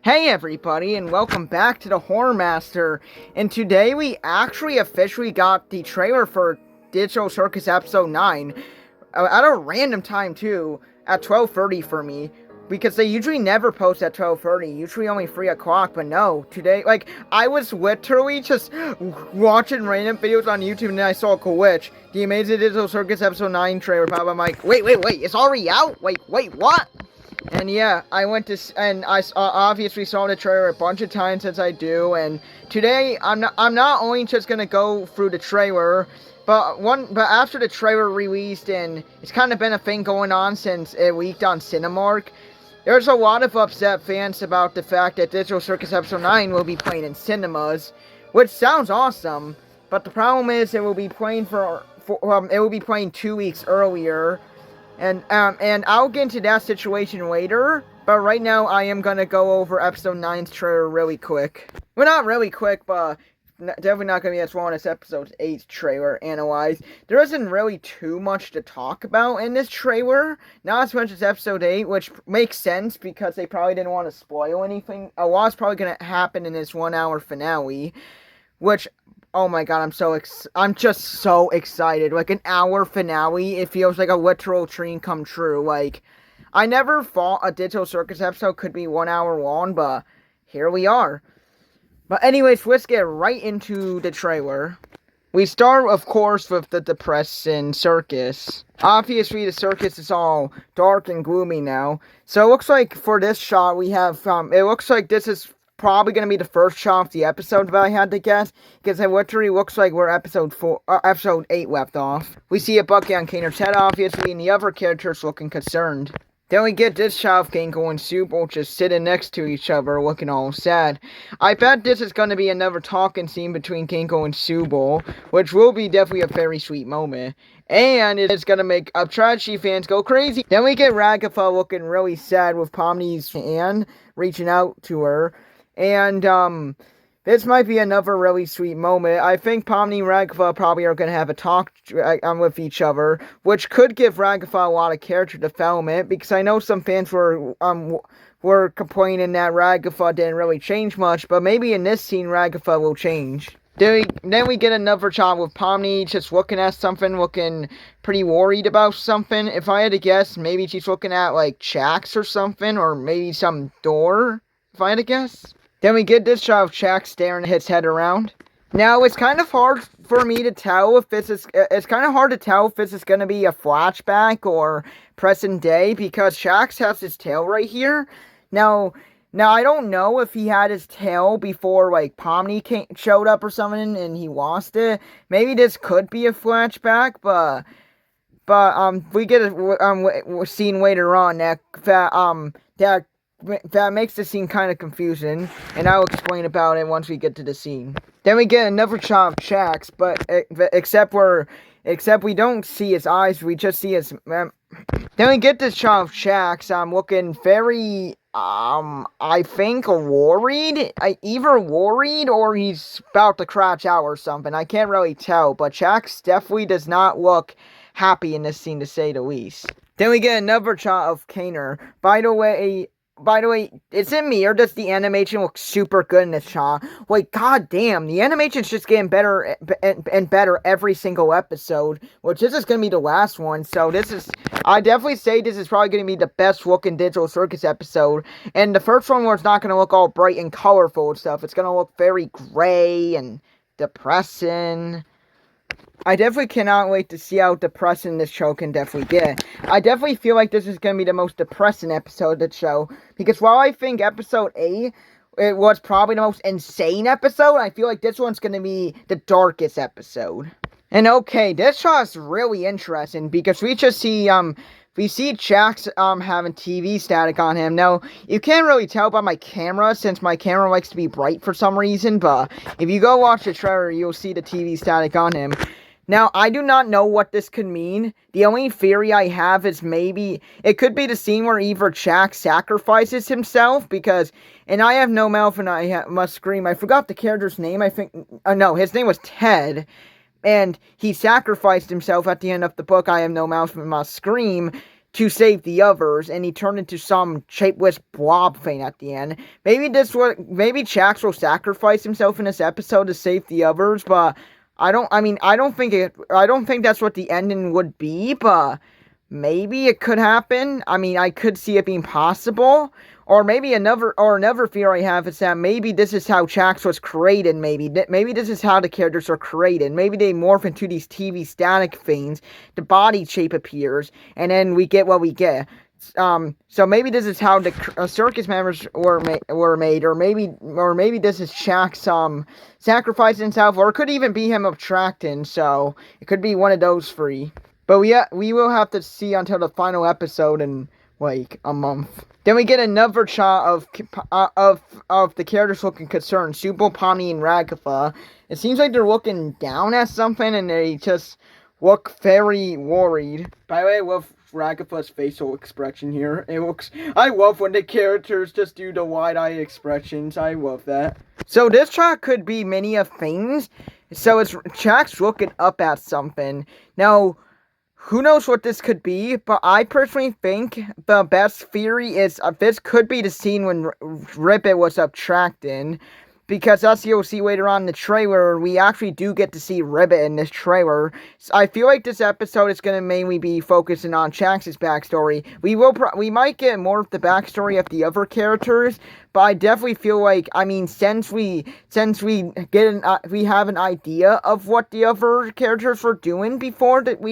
Hey everybody, and welcome back to the Horror Master. And today we actually officially got the trailer for Digital Circus Episode 9 at a random time too, at 12:30 for me, because they usually never post at 12:30, usually only 3 o'clock, but no, today, I was literally just watching random videos on YouTube and then I saw a glitch, the Amazing Digital Circus Episode 9 trailer pop. I'm like, wait, it's already out? Wait, what? And yeah, I went to, and I obviously saw the trailer a bunch of times as I do, and today I'm not only just gonna go through the trailer, but after the trailer released, and it's kind of been a thing going on since it leaked on Cinemark, there's a lot of upset fans about the fact that Digital Circus Episode 9 will be playing in cinemas, which sounds awesome, but the problem is it will be playing it will be playing 2 weeks earlier. And I'll get into that situation later, but right now I am gonna go over Episode 9's trailer really quick. Well, not really quick, but definitely not gonna be as long as Episode 8's trailer analyzed. There isn't really too much to talk about in this trailer, not as much as Episode 8, which makes sense because they probably didn't want to spoil anything. A lot's probably gonna happen in this 1 hour finale, which, oh my god, I'm just so excited. Like, an hour finale, it feels like a literal dream come true. Like, I never thought a Digital Circus episode could be 1 hour long, but here we are. But anyways, let's get right into the trailer. We start, of course, with the depressing circus. Obviously, the circus is all dark and gloomy now. So it looks like for this shot, we have, it looks like this is probably going to be the first shot of the episode, if I had to guess, because it literally looks like where episode 8 left off. We see a Bucky on Kaner's head, obviously, and the other characters looking concerned. Then we get this shot of Kenko and Subo just sitting next to each other, looking all sad. I bet this is going to be another talking scene between Kenko and Subo, which will be definitely a very sweet moment. And it's going to make Up Tragedy fans go crazy. Then we get Ragafa looking really sad with Pomni's hand reaching out to her. And, this might be another really sweet moment. I think Pomni and Ragafa probably are going to have a talk with each other, which could give Ragafa a lot of character development, because I know some fans were complaining that Ragafa didn't really change much, but maybe in this scene Ragafa will change. Then we get another shot with Pomni just looking at something, looking pretty worried about something. If I had to guess, maybe she's looking at, like, Chax or something, or maybe some door, if I had to guess. Then we get this shot of Shaq staring his head around. Now, it's kind of hard for me to tell if this is, it's kind of hard to tell if this is going to be a flashback or present day, because Shaq has his tail right here. Now, I don't know if he had his tail before, like, Pomni showed up or something and he lost it. Maybe this could be a flashback, but we get a scene later on that makes the scene kind of confusing, and I'll explain about it once we get to the scene. Then we get another shot of Shax, but except we don't see his eyes, we just see his. Then we get this shot of Shax. Looking very, I think worried. Either worried or he's about to crash out or something. I can't really tell, but Shax definitely does not look happy in this scene, to say the least. Then we get another shot of Kaner. By the way, is it me, or does the animation look super good in this shot? Like, goddamn, the animation's just getting better and better every single episode, which this is going to be the last one, so I definitely say this is probably going to be the best looking Digital Circus episode, and the first one where it's not going to look all bright and colorful and stuff, it's going to look very gray and depressing. I definitely cannot wait to see how depressing this show can definitely get. I definitely feel like this is going to be the most depressing episode of the show, because while I think episode 8, it was probably the most insane episode, I feel like this one's going to be the darkest episode. And okay, this shot is really interesting, because we just see, Jax, having TV static on him. Now, you can't really tell by my camera, since my camera likes to be bright for some reason, but if you go watch the trailer, you'll see the TV static on him. Now, I do not know what this could mean. The only theory I have is maybe it could be the scene where either Jack sacrifices himself, because, and I have no mouth and I must scream. I forgot the character's name. I think, no, his name was Ted, and he sacrificed himself at the end of the book. I have no mouth and must scream. to save the others, and he turned into some shapeless blob thing at the end. Maybe Jax will sacrifice himself in this episode to save the others, but I don't think that's what the ending would be, but maybe it could happen. I mean, I could see it being possible. Or maybe another theory I have is that maybe this is how Jax was created. Maybe this is how the characters are created. Maybe they morph into these TV static things. The body shape appears, and then we get what we get. So maybe this is how the circus members were made, or maybe this is Jax sacrificing himself, or it could even be him subtracting. So it could be one of those three. But we will have to see until the final episode in like a month. Then we get another shot of the characters looking concerned, Supo, Pomni, and Ragatha. It seems like they're looking down at something, and they just look very worried. By the way, I love Ragatha's facial expression here. I love when the characters just do the wide-eye expressions. I love that. So this shot could be many of things. So it's Jax looking up at something. Now, who knows what this could be, but I personally think the best theory is this could be the scene when Ribbit was subtracting, because as you'll see later on in the trailer, we actually do get to see Ribbit in this trailer. So I feel like this episode is going to mainly be focusing on Jax's backstory. We might get more of the backstory of the other characters, but I definitely feel like, I mean, since we have an idea of what the other characters were doing before that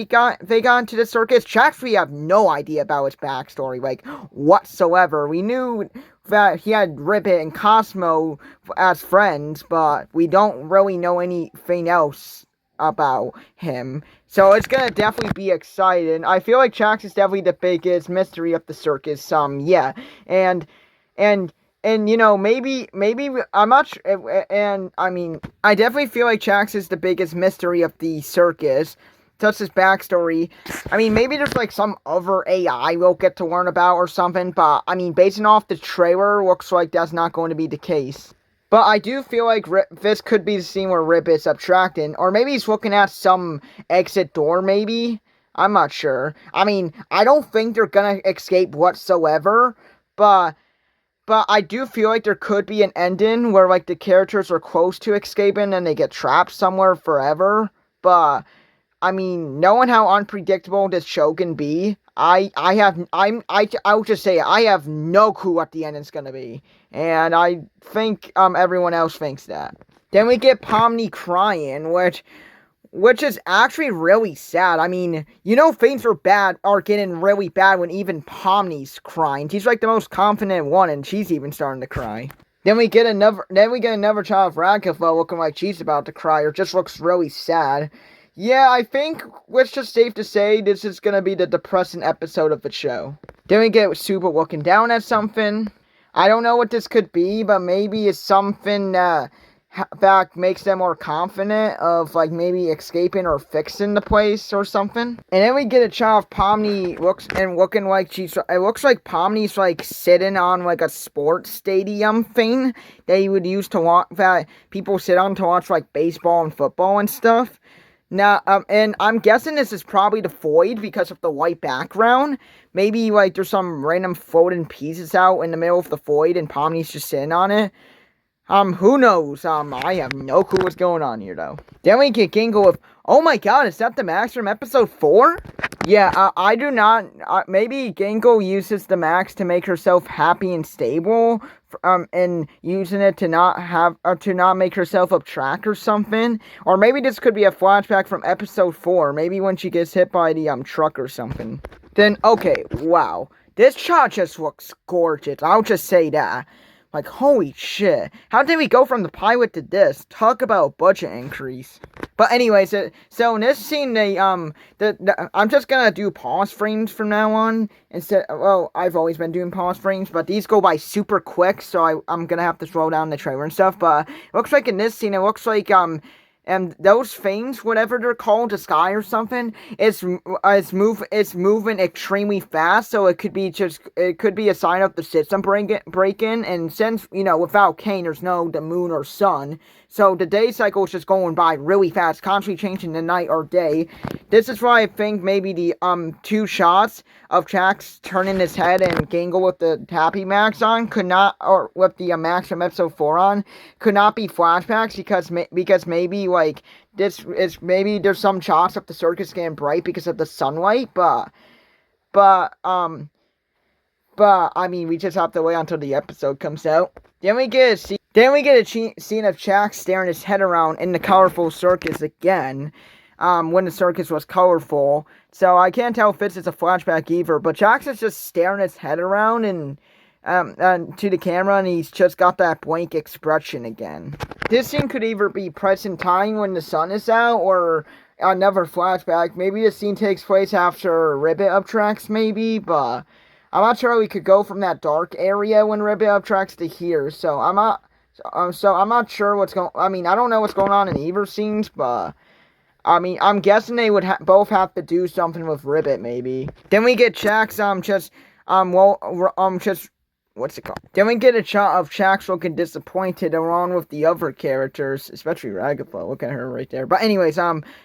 they got into the circus, Jax, we have no idea about his backstory, like, whatsoever. We knew that he had Ribbit and Cosmo as friends, but we don't really know anything else about him. So it's gonna definitely be exciting. I feel like Jax is definitely the biggest mystery of the circus. Yeah, and you know, maybe I'm not sure, and I mean, I definitely feel like Jax is the biggest mystery of the circus. Just his backstory. I mean, maybe there's like some other AI we'll get to learn about or something, but I mean, basing off the trailer, looks like that's not going to be the case. But I do feel like this could be the scene where Rip is subtracting, or maybe he's looking at some exit door, maybe? I'm not sure. I mean, I don't think they're gonna escape whatsoever, but I do feel like there could be an ending where, like, the characters are close to escaping and they get trapped somewhere forever, but I mean, knowing how unpredictable this show can be, I'll just say I have no clue what the ending's gonna be, and I think everyone else thinks that. Then we get Pomni crying, which is actually really sad. I mean, you know, things are getting really bad when even Pomni's crying. She's like the most confident one, and she's even starting to cry. Then we get another child of Ragatha looking like she's about to cry, or just looks really sad. Yeah, I think it's just safe to say this is gonna be the depressing episode of the show. Then we get Suba looking down at something. I don't know what this could be, but maybe it's something that makes them more confident of, like, maybe escaping or fixing the place or something. And then we get a shot of Pomni looking like it looks like Pomni's, like, sitting on, like, a sports stadium thing that you would use to watch, that people sit on to watch, like, baseball and football and stuff. Now, and I'm guessing this is probably the void because of the white background. Maybe, like, there's some random floating pieces out in the middle of the void and Pomni's just sitting on it. Who knows? I have no clue what's going on here, though. Then we get Gingo with, oh my god, is that the Max from episode 4? Yeah, I do not, maybe Gingo uses the Max to make herself happy and stable, and using it to not make herself subtract or something. Or maybe this could be a flashback from episode 4, maybe when she gets hit by the, truck or something. Then, okay, wow. This shot just looks gorgeous, I'll just say that. Like, holy shit. How did we go from the pilot to this? Talk about budget increase. But anyways, so in this scene, I'm just gonna do pause frames from now on. Well, I've always been doing pause frames, but these go by super quick, so I'm gonna have to slow down the trailer and stuff. But it looks like in this scene, it looks like, and those things, whatever they're called, the sky or something, it's moving extremely fast. So it could be a sign of the system break in. And since without Kane, there's no the moon or sun, so the day cycle is just going by really fast, constantly changing the night or day. This is why I think maybe the two shots of Jax turning his head and Gangle with the Happy Max on could not, or with the Max from episode 4 on, could not be flashbacks because maybe like this is maybe there's some shots of the circus getting bright because of the sunlight, but I mean we just have to wait until the episode comes out. Then we get a scene of Jax staring his head around in the colorful circus again. When the circus was colorful. So I can't tell if this is a flashback either, but Jax is just staring his head around and to the camera, and he's just got that blank expression again. This scene could either be present time when the sun is out, or another flashback. Maybe the scene takes place after Ribbit uptracks, maybe, but I'm not sure we could go from that dark area when Ribbit uptracks to here, so I'm not sure what's going. I mean, I don't know what's going on in either scenes, but I mean, I'm guessing they would both have to do something with Ribbit, maybe. Then we get Jax, what's it called? Then we get a shot of Jax looking disappointed along with the other characters, especially Ragappa. Look at her right there. But anyways,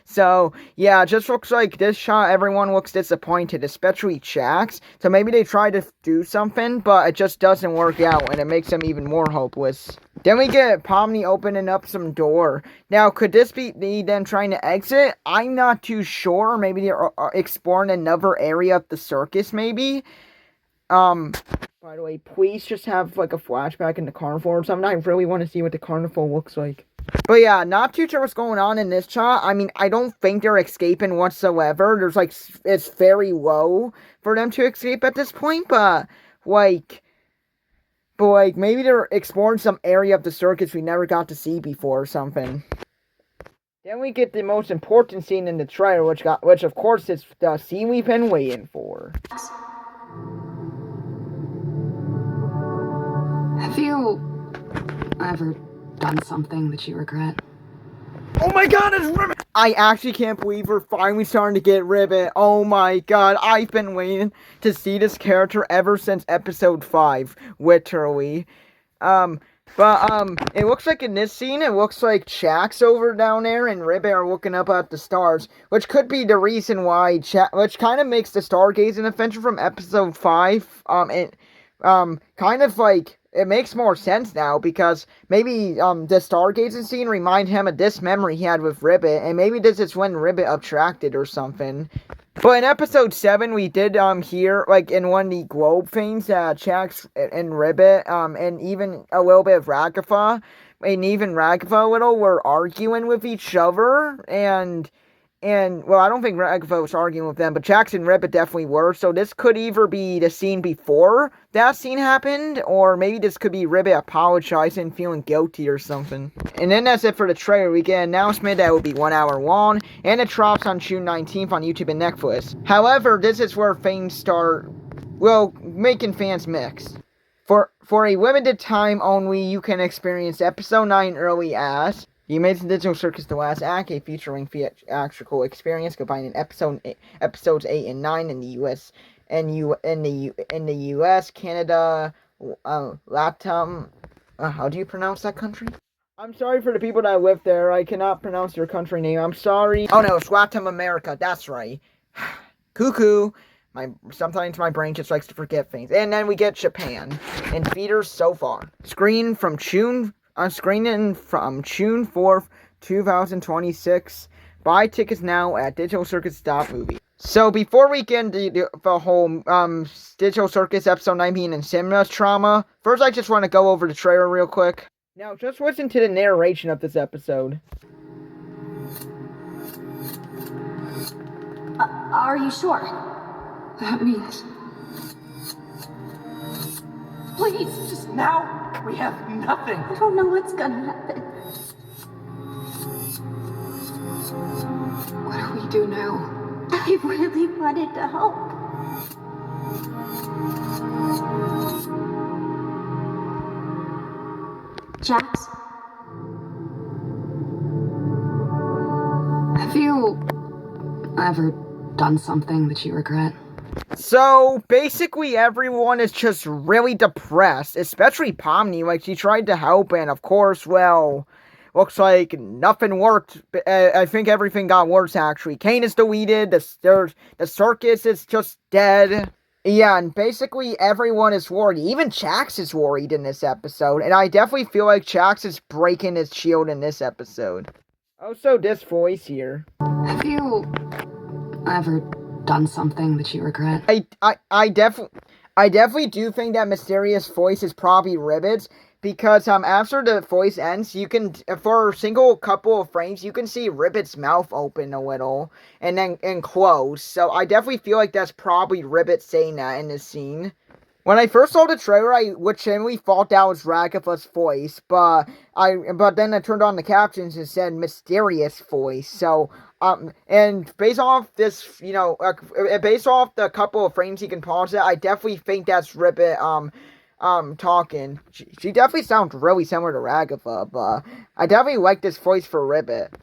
so, yeah, it just looks like this shot, everyone looks disappointed, especially Jax. So maybe they try to do something, but it just doesn't work out, and it makes them even more hopeless. Then we get Pomni opening up some door. Now, could this be them trying to exit? I'm not too sure. Maybe they're exploring another area of the circus, maybe. By the way, please just have, like, a flashback in the carnival or something. I really want to see what the carnival looks like. But yeah, not too sure what's going on in this shot. I mean, I don't think they're escaping whatsoever. There's, like, it's very low for them to escape at this point, but, maybe they're exploring some area of the circus we never got to see before or something. Then we get the most important scene in the trailer, which of course is the scene we've been waiting for. Have you ever done something that you regret? Oh my god, it's Ribbit! I actually can't believe we're finally starting to get Ribbit. Oh my god, I've been waiting to see this character ever since episode 5, literally. It looks like in this scene, it looks like Jax over down there and Ribbit are looking up at the stars, which could be the reason why which kind of makes the stargazing adventure from episode 5, kind of like, it makes more sense now, because maybe, the stargazing scene remind him of this memory he had with Ribbit, and maybe this is when Ribbit attracted or something. But in episode 7, we did, hear, like, in one of the globe things, Jax and Ribbit, and even a little bit of Ragappa, and even Ragappa a little, were arguing with each other, and, well, I don't think Ragappa was arguing with them, but Jax and Ribbit definitely were, so this could either be the scene before that scene happened, or maybe this could be Ribbit apologizing, feeling guilty or something. And then that's it for the trailer. We get an announcement that it will be 1 hour long, and it drops on June 19th on YouTube and Netflix. However, this is where things start, well, making fans mix. For a limited time only, you can experience Episode 9 early as The Amazing Digital Circus: The Last Act, a featuring theatrical experience combining episodes 8 and 9 in the U.S. in the U.S., Canada, Latam. How do you pronounce that country? I'm sorry for the people that live there. I cannot pronounce your country name. I'm sorry. Oh no, it's Latam America. That's right. Cuckoo. Sometimes my brain just likes to forget things. And then we get Japan in theaters so far. Screening from June 4th, 2026. Buy tickets now at digitalcircus.movie. So before we get into the whole Digital Circus episode 9 being in cinema trauma, first I just want to go over the trailer real quick. Now just listen to the narration of this episode. Are you sure? That means... Please, just... Now, we have nothing. I don't know what's gonna happen. What do we do now? I really wanted to help. Jax? you ever done something that you regret? So, basically everyone is just really depressed, especially Pomni. Like, she tried to help, and of course, well, looks like nothing worked. I think everything got worse, actually. Kane is deleted, the circus is just dead. Yeah, and basically everyone is worried. Even Jax is worried in this episode, and I definitely feel like Jax is breaking his shield in this episode. Also, this voice here. Have you ever done something that you regret? I definitely do think that mysterious voice is probably Ribbit's, because after the voice ends, you can, for a single couple of frames, you can see Ribbit's mouth open a little and then close. So I definitely feel like that's probably Ribbit saying that in this scene. When I first saw the trailer, I legitimately thought that was Ragatha's voice, but then I turned on the captions and said mysterious voice. So and based off this, based off the couple of frames you can pause it, I definitely think that's Ribbit talking. She definitely sounds really similar to Ragatha, but I definitely like this voice for Ribbit.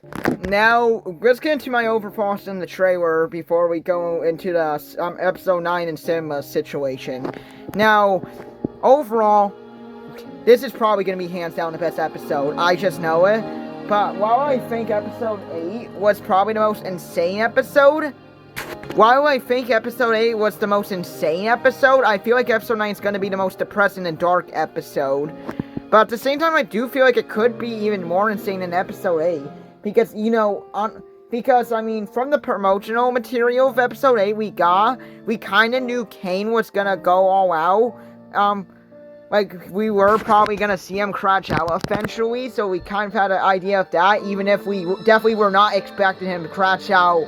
Now, let's get into my overthoughts in the trailer before we go into the episode 9 in cinema situation. Now, overall, this is probably going to be hands down the best episode. I just know it. But while I think episode 8 was probably the most insane episode, I feel like episode 9 is going to be the most depressing and dark episode. But at the same time, I do feel like it could be even more insane than episode 8. Because, from the promotional material of episode 8 we kind of knew Kane was going to go all out. We were probably going to see him crash out eventually, so we kind of had an idea of that, even if we definitely were not expecting him to crash out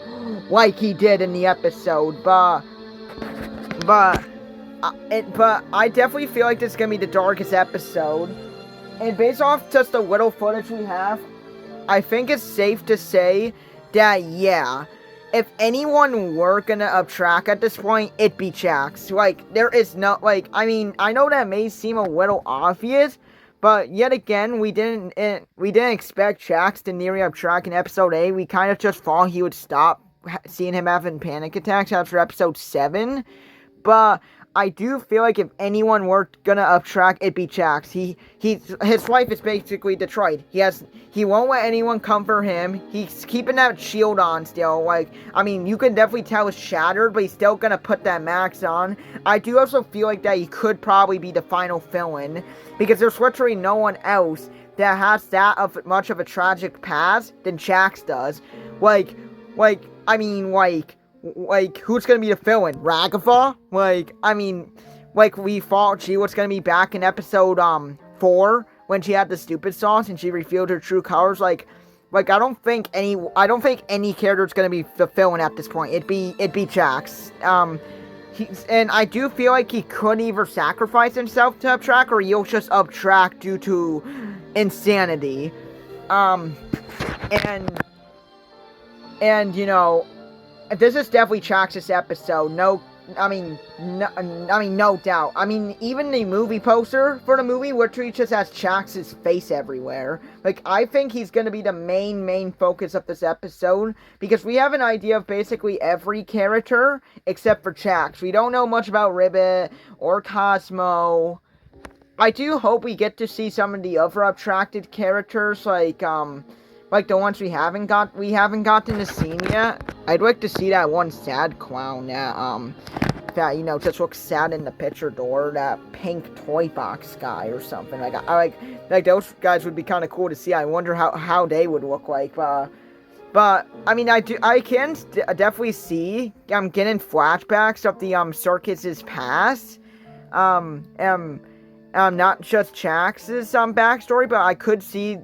like he did in the episode, but I definitely feel like this is going to be the darkest episode, and based off just the little footage we have, I think it's safe to say that, yeah, if anyone were gonna uptrack at this point, it'd be Jax. There is no, I know that may seem a little obvious, but yet again, we didn't expect Jax to nearly uptrack in episode 8. We kind of just thought he would stop seeing him having panic attacks after episode 7, but I do feel like if anyone were gonna uptrack, it'd be Jax. His life is basically Detroit. He won't let anyone come for him. He's keeping that shield on still. You can definitely tell it's shattered, but he's still gonna put that max on. I do also feel like that he could probably be the final villain, because there's literally no one else that has that much of a tragic past than Jax does. Who's gonna be the villain? Ragatha? We thought she was gonna be back in episode 4 when she had the stupid sauce and she revealed her true colors. I don't think any character is gonna be the villain at this point. It'd be Jax. And I do feel like he could either sacrifice himself to uptrack, or he'll just uptrack due to insanity. This is definitely Jax's episode. No doubt. Even the movie poster for the movie literally just has Jax's face everywhere. I think he's gonna be the main focus of this episode, because we have an idea of basically every character except for Jax. We don't know much about Ribbit or Cosmo. I do hope we get to see some of the other abstracted characters, the ones we haven't gotten to see yet. I'd like to see that one sad clown that just looks sad in the picture door, that pink toy box guy or something. Those guys would be kind of cool to see. I wonder how they would look like. But I can definitely see getting flashbacks of the circus's past. Not just Jax's backstory, but I could see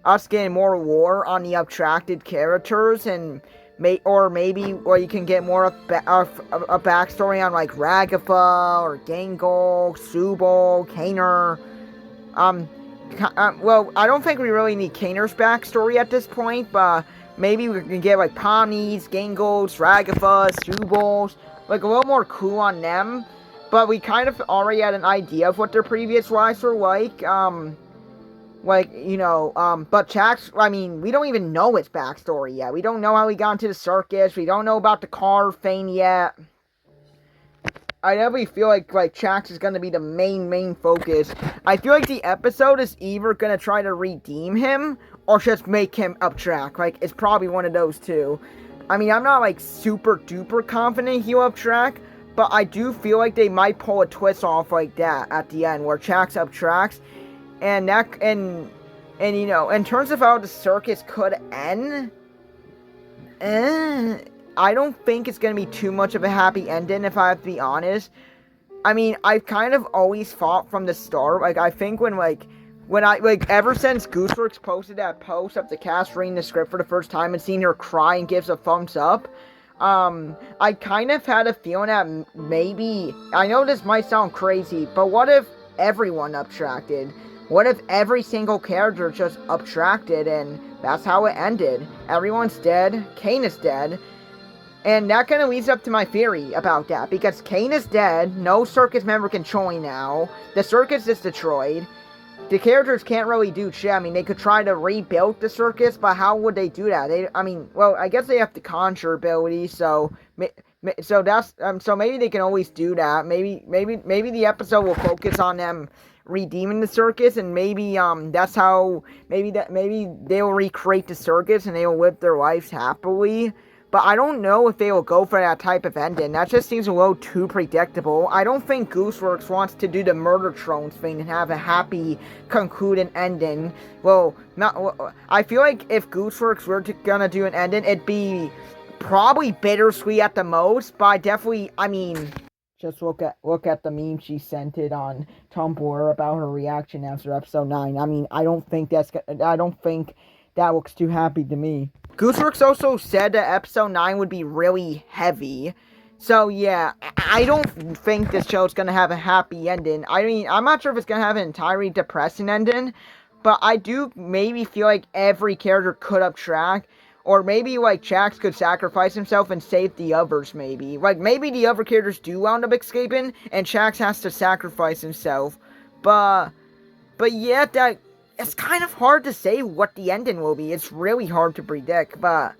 us getting more lore on the abstracted characters, and maybe you can get more of a backstory on Ragatha or Gangle, Subal, Kaner. I don't think we really need Kaner's backstory at this point, but maybe we can get Pomni's, Gangles, Ragathas, Subals, a little more clue on them. But we kind of already had an idea of what their previous lives were like. Like, but Jack's, I mean, we don't even know his backstory yet. We don't know how he got into the circus. We don't know about the car thing yet. I definitely feel like Jax is gonna be the main focus. I feel like the episode is either gonna try to redeem him or just make him uptrack. Like, it's probably one of those two. I mean, I'm not like super duper confident he'll uptrack, but I do feel like they might pull a twist off like that at the end where Jax uptracks, and in terms of how the circus could end, I don't think it's gonna be too much of a happy ending, if I have to be honest. I mean, I've kind of always thought from the start, like, I think when ever since GOOSEWORX posted that post of the cast reading the script for the first time and seeing her cry and gives a thumbs up, I kind of had a feeling that maybe, I know this might sound crazy, but what if everyone uptracted? What if every single character just uptracted and that's how it ended? Everyone's dead, Kane is dead, and that kind of leads up to my theory about that, because Kane is dead, no circus member can join now, the circus is destroyed, the characters can't really do shit. I mean, they could try to rebuild the circus, but how would they do that? I guess they have the conjure ability, so that's, so maybe they can always do that. Maybe the episode will focus on them redeeming the circus, and maybe that's how, maybe they'll recreate the circus and they will live their lives happily. But I don't know if they will go for that type of ending. That just seems a little too predictable. I don't think GOOSEWORX wants to do the Murder Thrones thing and have a happy, concluding ending. I feel like if GOOSEWORX were gonna do an ending, it'd be probably bittersweet at the most. But just look at the meme she sent it on Tumblr about her reaction after episode 9. I mean, I don't think that looks too happy to me. GOOSEWORX also said that episode 9 would be really heavy. So yeah, I don't think this show's gonna have a happy ending. I mean, I'm not sure if it's gonna have an entirely depressing ending, but I do maybe feel like every character could uptrack, or maybe like Jax could sacrifice himself and save the others maybe. Like, maybe the other characters do wound up escaping, and Jax has to sacrifice himself. But yeah, it's kind of hard to say what the ending will be. It's really hard to predict, but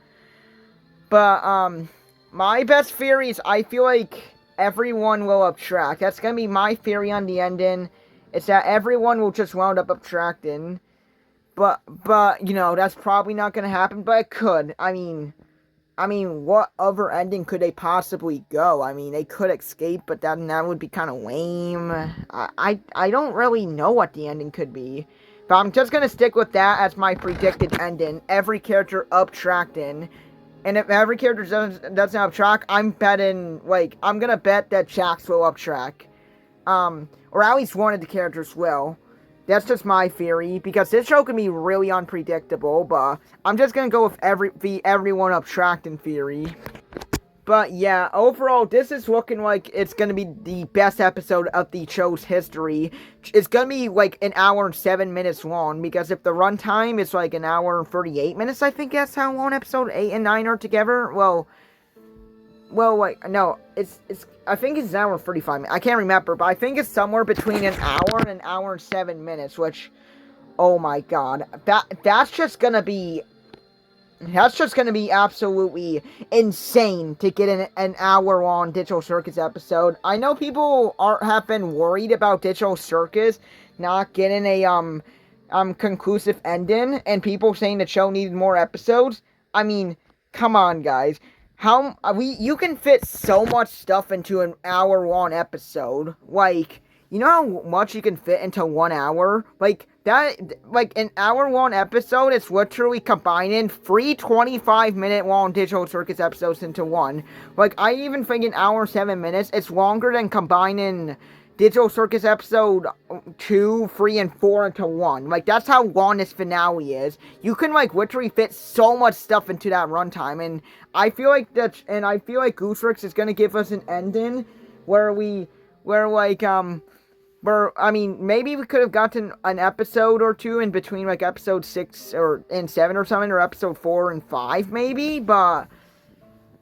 my best theory is I feel like everyone will uptrack. That's gonna be my theory on the ending. It's that everyone will just wound up uptracting. But that's probably not gonna happen, but it could. I mean, what other ending could they possibly go? I mean, they could escape, but that would be kind of lame. I don't really know what the ending could be. But I'm just gonna stick with that as my predicted ending. Every character uptracting. And if every character doesn't uptrack, I'm gonna bet that Jax will uptrack. Or at least one of the characters will. That's just my theory, because this show can be really unpredictable, but I'm just gonna go with everyone uptracting theory. But yeah, overall, this is looking like it's gonna be the best episode of the show's history. It's gonna be like an hour and 7 minutes long, because if the runtime is like an hour and 38 minutes, I think that's how long episode 8 and 9 are together. No, I think it's an hour and 35 minutes. I can't remember, but I think it's somewhere between an hour and an hour and 7 minutes, which, oh my god, that's just gonna be absolutely insane to get an hour-long Digital Circus episode. I know people have been worried about Digital Circus not getting a conclusive ending, and people saying the show needed more episodes. I mean, come on, guys. You can fit so much stuff into an hour-long episode. Like, you know how much you can fit into 1 hour? An hour-long episode is literally combining 3 25-minute long Digital Circus episodes into one. Like, I even think an hour and 7 minutes, it's longer than combining Digital Circus episode 2, 3, and 4 into one. Like, that's how long this finale is. You can, literally fit so much stuff into that runtime, and I feel like GOOSEWORX is gonna give us an ending maybe we could have gotten an episode or two in between, episode 6 and 7 or something, or episode 4 and 5, maybe, but,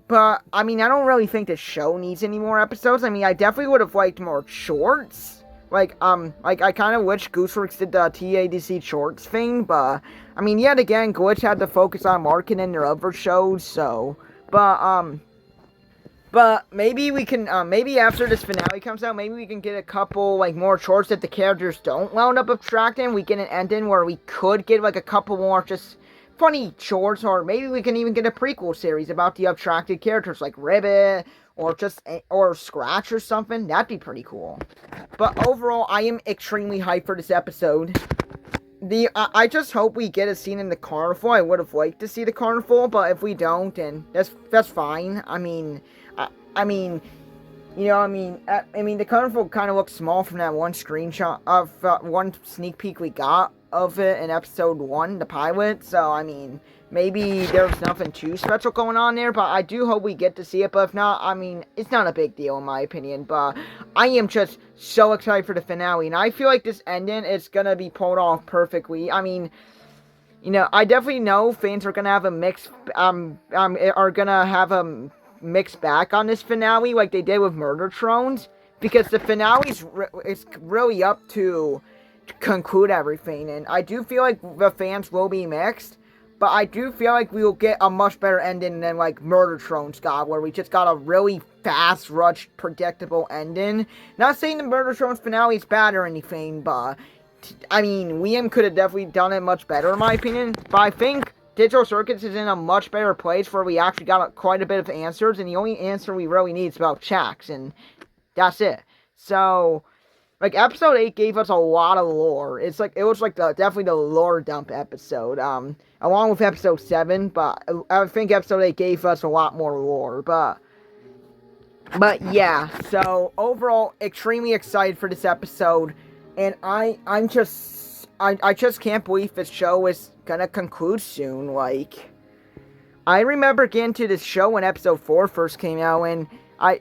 I don't really think the show needs any more episodes. I definitely would have liked more shorts, I kind of wish GOOSEWORX did the TADC shorts thing, but, I mean, yet again, Glitch had to focus on marketing their other shows, so, but maybe we can, maybe after this finale comes out, maybe we can get a couple, like, more shorts that the characters don't wound up abstracting. We get an ending where we could get, like, a couple more just funny shorts, or maybe we can even get a prequel series about the abstracted characters, like Ribbit, or Scratch or something. That'd be pretty cool. But overall, I am extremely hyped for this episode. I just hope we get a scene in the carnival. I would have liked to see the carnival, but if we don't, then that's fine. I mean, the carnival kind of looks small from that one screenshot of one sneak peek we got of it in episode 1, the pilot. So, I mean, maybe there's nothing too special going on there, but I do hope we get to see it. But if not, I mean, it's not a big deal in my opinion. But I am just so excited for the finale, and I feel like this ending is gonna be pulled off perfectly. I mean, I definitely know fans are gonna have a mixed back on this finale, like they did with Murder Thrones, because the finale is really up to conclude everything, and I do feel like the fans will be mixed, but I do feel like we will get a much better ending than like Murder Thrones got, where we just got a really fast, rushed, predictable ending. Not saying the Murder Thrones finale is bad or anything, but I mean, Liam could have definitely done it much better in my opinion, but I think Digital Circuits is in a much better place where we actually got quite a bit of answers, and the only answer we really need is about Chax, and that's it. So, like, episode 8 gave us a lot of lore. It was definitely the lore dump episode, along with episode 7, but I think episode 8 gave us a lot more lore, but yeah, so overall, extremely excited for this episode, and I just can't believe this show is gonna conclude soon. Like, I remember getting to this show when episode 4 first came out, and I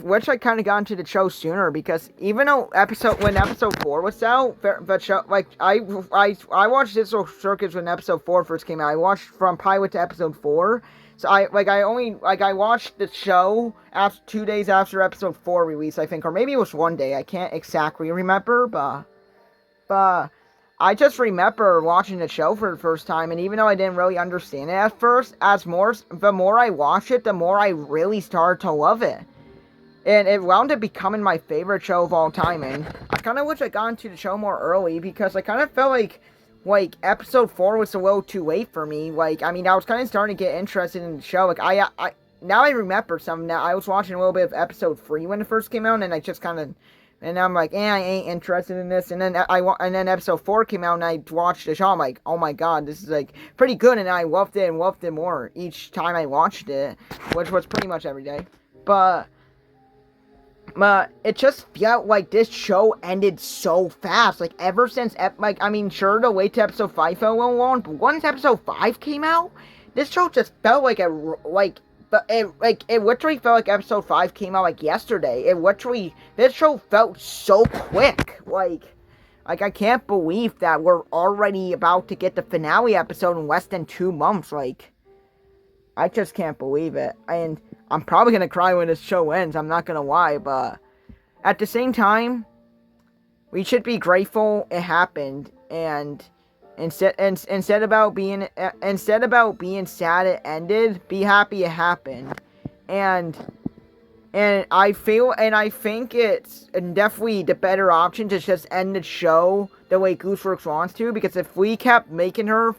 wish I kind of got into the show sooner, because even though when episode 4 was out, the show, like, I watched Digital Circuits when episode 4 first came out. I watched from pilot to episode 4, so I watched the show after 2 days after episode 4 release, I think, or maybe it was 1 day. I can't exactly remember, but I just remember watching the show for the first time, and even though I didn't really understand it at first, the more I watched it, the more I really started to love it. And it wound up becoming my favorite show of all time, and I kind of wish I got into the show more early, because I kind of felt like episode 4 was a little too late for me. Like, I mean, I was kind of starting to get interested in the show. Like, now I remember something. Now, I was watching a little bit of episode 3 when it first came out, and I just kind of, and I'm like, I ain't interested in this. And then episode 4 came out, and I watched the show. I'm like, oh my god, this is like pretty good. And I loved it and loved it more each time I watched it, which was pretty much every day. But it just felt like this show ended so fast. Like, ever since, I mean, sure, the wait to episode 5 felt a little long, but once episode 5 came out, this show just felt like it literally felt like episode 5 came out like yesterday. This show felt so quick. Like I can't believe that we're already about to get the finale episode in less than 2 months. Like, I just can't believe it. And I'm probably gonna cry when this show ends, I'm not gonna lie, but at the same time, we should be grateful it happened, and instead about being sad it ended, be happy it happened. And I think it's definitely the better option to just end the show the way GOOSEWORX wants to, because if we kept making her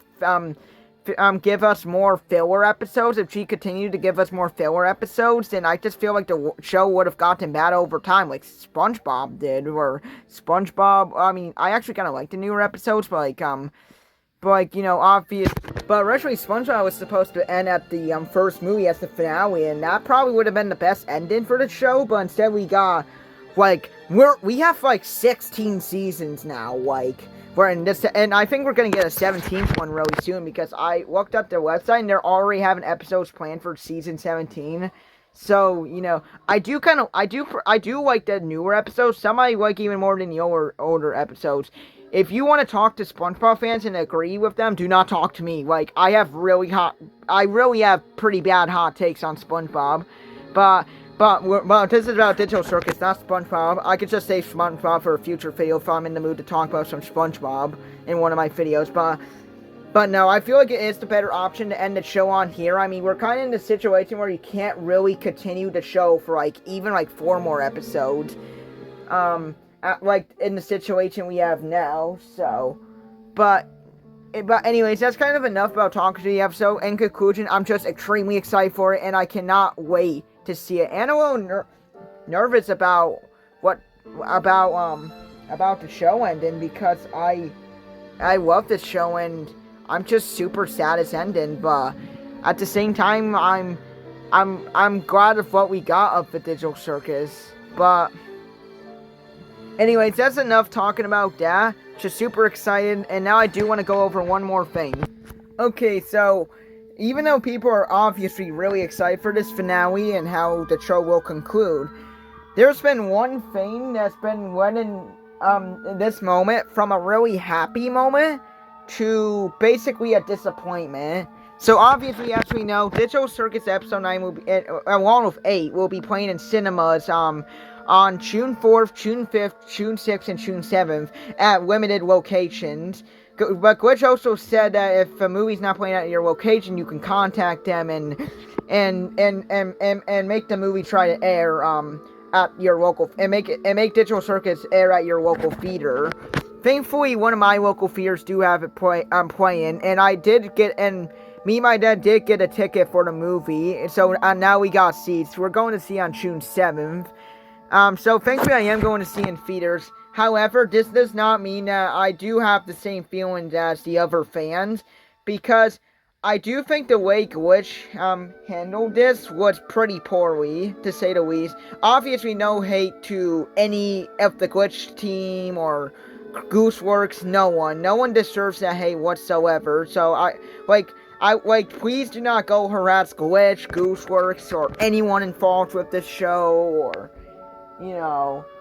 give us more filler episodes, if she continued to give us more filler episodes, then I just feel like the show would have gotten bad over time, like SpongeBob did, or SpongeBob, I mean, I actually kind of like the newer episodes, but obvious, but originally SpongeBob was supposed to end at the first movie as the finale, and that probably would have been the best ending for the show, but instead we got, we have 16 seasons now, we're in this, and I think we're gonna get a 17th one really soon, because I looked up their website and they're already having episodes planned for season 17. So, I do like the newer episodes. Some I like even more than the older episodes. If you want to talk to SpongeBob fans and agree with them, do not talk to me. I really have pretty bad hot takes on SpongeBob. But But this is about Digital Circus, not SpongeBob. I could just say SpongeBob for a future video if I'm in the mood to talk about some SpongeBob in one of my videos. But no, I feel like it is the better option to end the show on here. I mean, we're kind of in a situation where you can't really continue the show for even 4 more episodes. In the situation we have now. So, but anyways, that's kind of enough about talking to the episode. In conclusion, I'm just extremely excited for it, and I cannot wait to see it. And a little nervous about about the show ending, because I love this show and I'm just super sad it's ending. But at the same time, I'm glad of what we got of the Digital Circus. But anyways, that's enough talking about that. Just super excited, and now I do want to go over one more thing. Okay, so even though people are obviously really excited for this finale and how the show will conclude, there's been one thing that's been running in this moment from a really happy moment to basically a disappointment. So obviously, as we know, Digital Circus Episode 9 will be, along with 8, will be playing in cinemas on June 4th, June 5th, June 6th, and June 7th at limited locations. But Glitch also said that if a movie's not playing at your location, you can contact them and make the movie try to air at your local, and make Digital Circus air at your local theater. Thankfully, one of my local theaters do have it playing, and I did get, and me and my dad did get a ticket for the movie, so now we got seats. We're going to see on June 7th. So thankfully I am going to see in theaters. However, this does not mean that I do have the same feelings as the other fans, because I do think the way Glitch handled this was pretty poorly, to say the least. Obviously, no hate to any of the Glitch team or GOOSEWORX. No one deserves that hate whatsoever. So please do not go harass Glitch, GOOSEWORX, or anyone involved with this show, or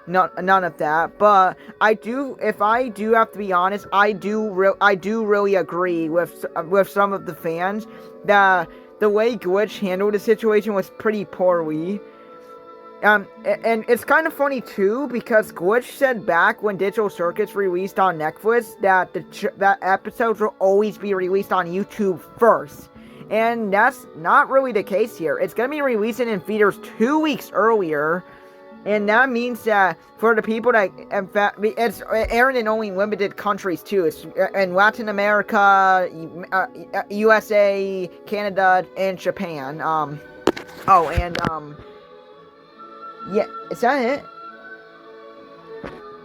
none of that. But if I do have to be honest, I do really agree with some of the fans that the way Glitch handled the situation was pretty poorly. And it's kind of funny too, because Glitch said back when Digital Circus released on Netflix that that episodes will always be released on YouTube first. And that's not really the case here. It's going to be releasing in theaters 2 weeks earlier. And that means that for the people that, in fact, it's airing in only limited countries too. It's in Latin America, USA, Canada, and Japan. Yeah, is that it?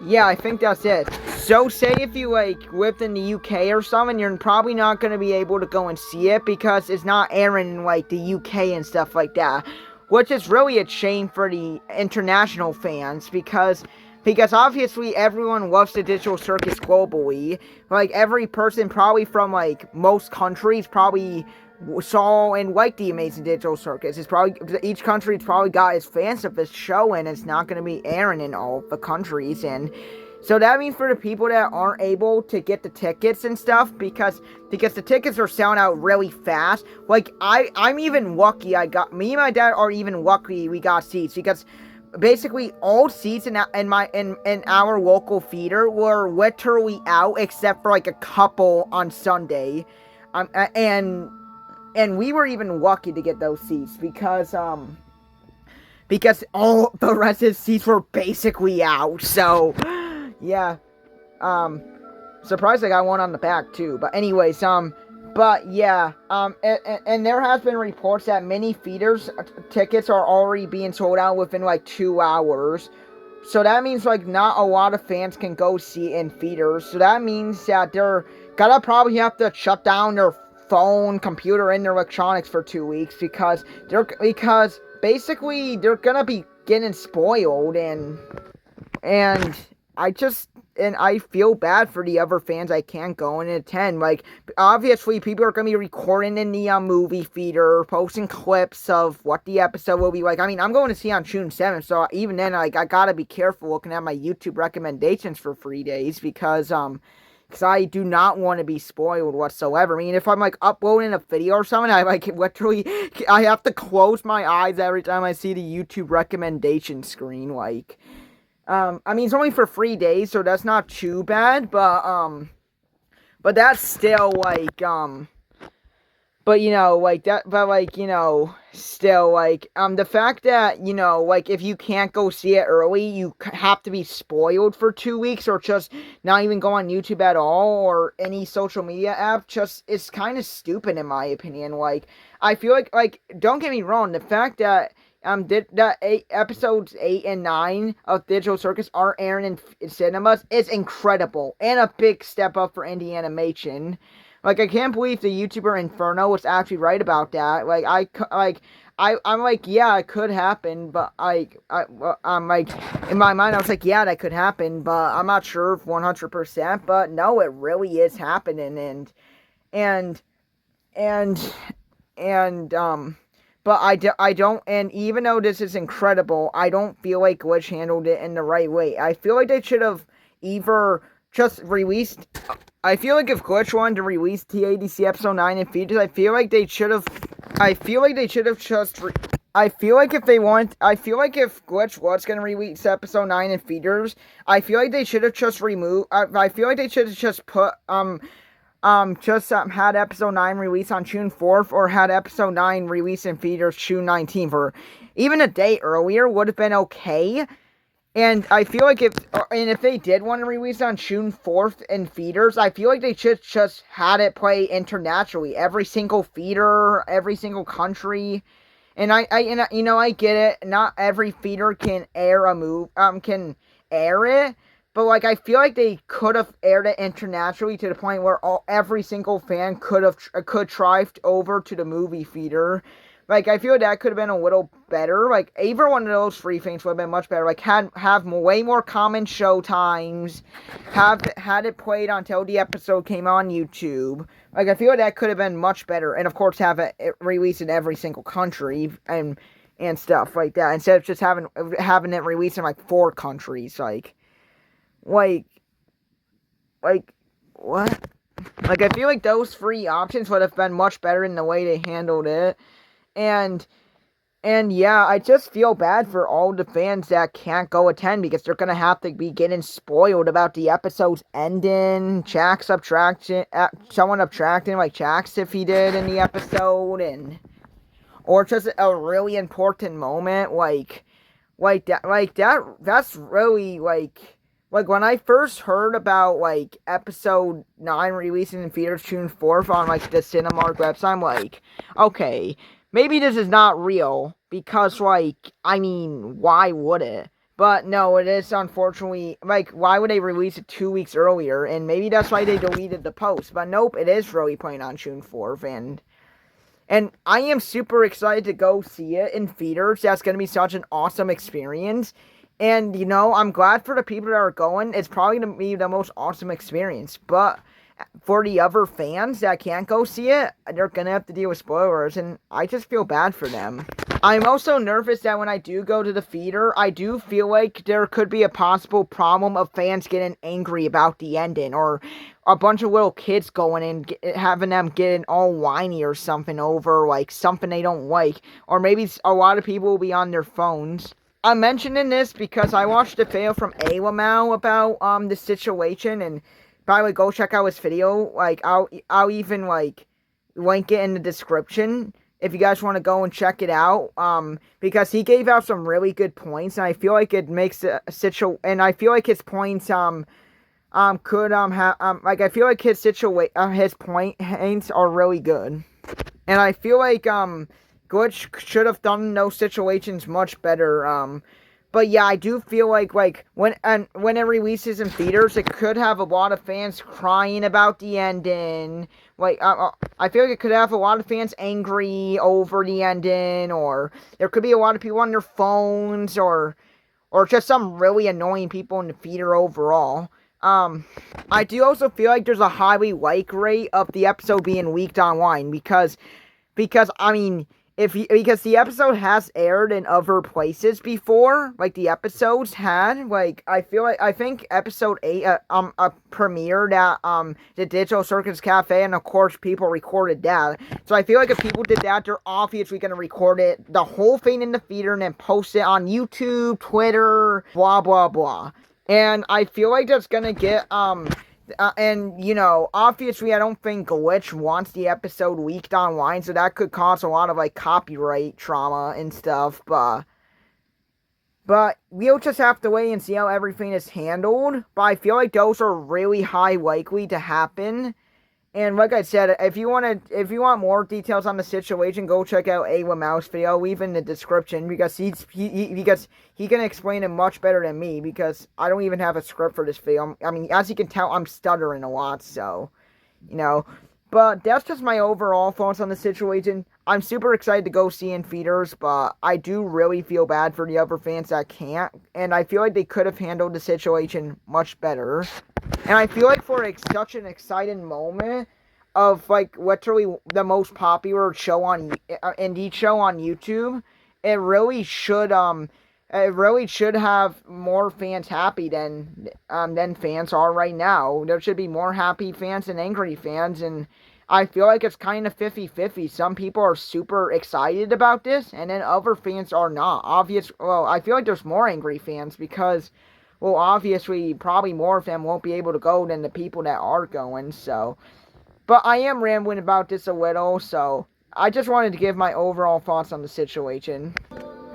Yeah, I think that's it. So say if you lived in the UK or something, you're probably not going to be able to go and see it because it's not airing in the UK and stuff like that. Which is really a shame for the international fans, because obviously everyone loves the Digital Circus globally. Every person probably from most countries probably saw and liked the Amazing Digital Circus. Each country's probably got its fans of this show, and it's not going to be airing in all the countries. And so that means for the people that aren't able to get the tickets and stuff, because the tickets are selling out really fast. I'm even lucky. Me and my dad are even lucky we got seats, because basically all seats in our local theater were literally out except for a couple on Sunday, and we were even lucky to get those seats because all the rest of the seats were basically out. So yeah, surprised I got one on the back too. But anyways, but yeah, and there has been reports that many theaters tickets are already being sold out within 2 hours. So that means not a lot of fans can go see in theaters. So that means that they're gonna probably have to shut down their phone, computer, and their electronics for 2 weeks, because basically they're gonna be getting spoiled, and I feel bad for the other fans I can't go and attend. Obviously, people are going to be recording in the movie theater, posting clips of what the episode will be like. I mean, I'm going to see on June 7th, so even then, I gotta be careful looking at my YouTube recommendations for 3 days, because because I do not want to be spoiled whatsoever. I mean, if I'm, like, uploading a video or something, I, like, literally, I have to close my eyes every time I see the YouTube recommendation screen, like, I mean, it's only for 3 days, so that's not too bad, but that's still, like, but, like, still, like, the fact that, like, if you can't go see it early, you have to be spoiled for 2 weeks, or just not even go on YouTube at all, or any social media app, just, it's kind of stupid, in my opinion. Like, I feel like, don't get me wrong, the fact that, episodes 8 and 9 of Digital Circus are airing in cinemas is incredible, and a big step up for indie animation. Like, I can't believe the YouTuber Inferno was actually right about that. Like, I'm like, yeah, it could happen, but I'm like, in my mind, I was like, yeah, that could happen, but I'm not sure if 100%, but no, it really is happening, but I don't, and even though this is incredible, I don't feel like Glitch handled it in the right way. I feel like they should have either just released, I feel like if Glitch wanted to release TADC Episode 9 in features, I feel like if Glitch was going to release Episode 9 in features, I feel like they should have just I feel like they should have just put, had Episode 9 release on June 4th, or had Episode 9 release in theaters June 19th, or even a day earlier would have been okay. And I feel like if they did want to release on June 4th in theaters, I feel like they should just had it play internationally, every single theater, every single country. And I get it, not every theater can air can air it. But, like, I feel like they could have aired it internationally to the point where every single fan could drive over to the movie theater. Like, I feel that could have been a little better. Like, either one of those three things would have been much better. Like, have way more common show times. Had it played until the episode came on YouTube. Like, I feel that could have been much better. And, of course, have it released in every single country and stuff like that. Instead of just having it released in, like, 4 countries. Like, what? Like, I feel like those 3 options would have been much better in the way they handled it. And yeah, I just feel bad for all the fans that can't go attend, because they're gonna have to be getting spoiled about the episode's ending, someone subtracting, like Jax if he did in the episode, or just a really important moment, that's really, like, when I first heard about, like, Episode 9 releasing in theaters June 4th on, like, the Cinemark website, I'm like, okay, maybe this is not real, because, like, I mean, why would it? But no, it is, unfortunately, like, why would they release it 2 weeks earlier? And maybe that's why they deleted the post. But nope, it is really playing on June 4th, and I am super excited to go see it in theaters. That's going to be such an awesome experience. And, I'm glad for the people that are going. It's probably going to be the most awesome experience. But for the other fans that can't go see it, they're going to have to deal with spoilers. And I just feel bad for them. I'm also nervous that when I do go to the theater, I do feel like there could be a possible problem of fans getting angry about the ending. Or a bunch of little kids going and having them getting all whiny or something over, like, something they don't like. Or maybe a lot of people will be on their phones. I'm mentioning this because I watched a video from Lmao about the situation, and by the way, go check out his video. Like, I'll even, like, link it in the description if you guys want to go and check it out. Because he gave out some really good points, and I feel like it makes and I feel like his points I feel like his points are really good, and I feel like Glitch should have done those situations much better. But yeah, I do feel like when it releases in theaters, it could have a lot of fans crying about the ending. Like, I feel like it could have a lot of fans angry over the ending, or there could be a lot of people on their phones, or just some really annoying people in the theater overall. I do also feel like there's a high like rate of the episode being leaked online, because I mean, because the episode has aired in other places before, like the episodes had, like I think episode 8 premiered at the Digital Circus Cafe, and of course people recorded that. So I feel like if people did that, they're obviously gonna record it, the whole thing in the theater, and then post it on YouTube, Twitter, blah blah blah. And I feel like that's gonna get and, you know, obviously I don't think Glitch wants the episode leaked online, so that could cause a lot of, like, copyright trauma and stuff, but we'll just have to wait and see how everything is handled. But I feel like those are really high likely to happen. And like I said, if you want more details on the situation, go check out Lmao's video, leave in the description, because he can explain it much better than me, because I don't even have a script for this video. I mean, as you can tell, I'm stuttering a lot, so, you know. But that's just my overall thoughts on the situation. I'm super excited to go see in theaters, but I do really feel bad for the other fans that can't, and I feel like they could have handled the situation much better. And I feel like for such an exciting moment of, like, literally the most popular show on indie show on YouTube, it really should have more fans happy than fans are right now. There should be more happy fans than angry fans, and I feel like it's kind of 50-50. Some people are super excited about this, and then other fans are not. Well, I feel like there's more angry fans because, well, obviously, probably more of them won't be able to go than the people that are going, so. But I am rambling about this a little, so I just wanted to give my overall thoughts on the situation.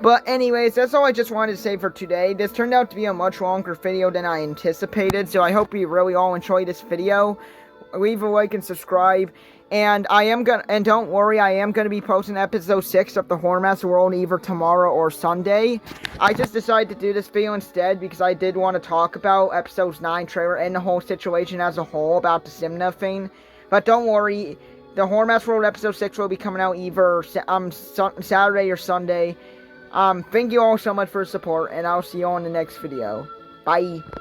But anyways, that's all I just wanted to say for today. This turned out to be a much longer video than I anticipated, so I hope you really all enjoyed this video. Leave a like and subscribe. And don't worry, I am gonna be posting episode 6 of the Horror Master World either tomorrow or Sunday. I just decided to do this video instead because I did want to talk about episodes 9 trailer and the whole situation as a whole about the Simna thing. But don't worry, the Horror Master World episode 6 will be coming out either Saturday or Sunday. Thank you all so much for the support, and I'll see you all in the next video. Bye.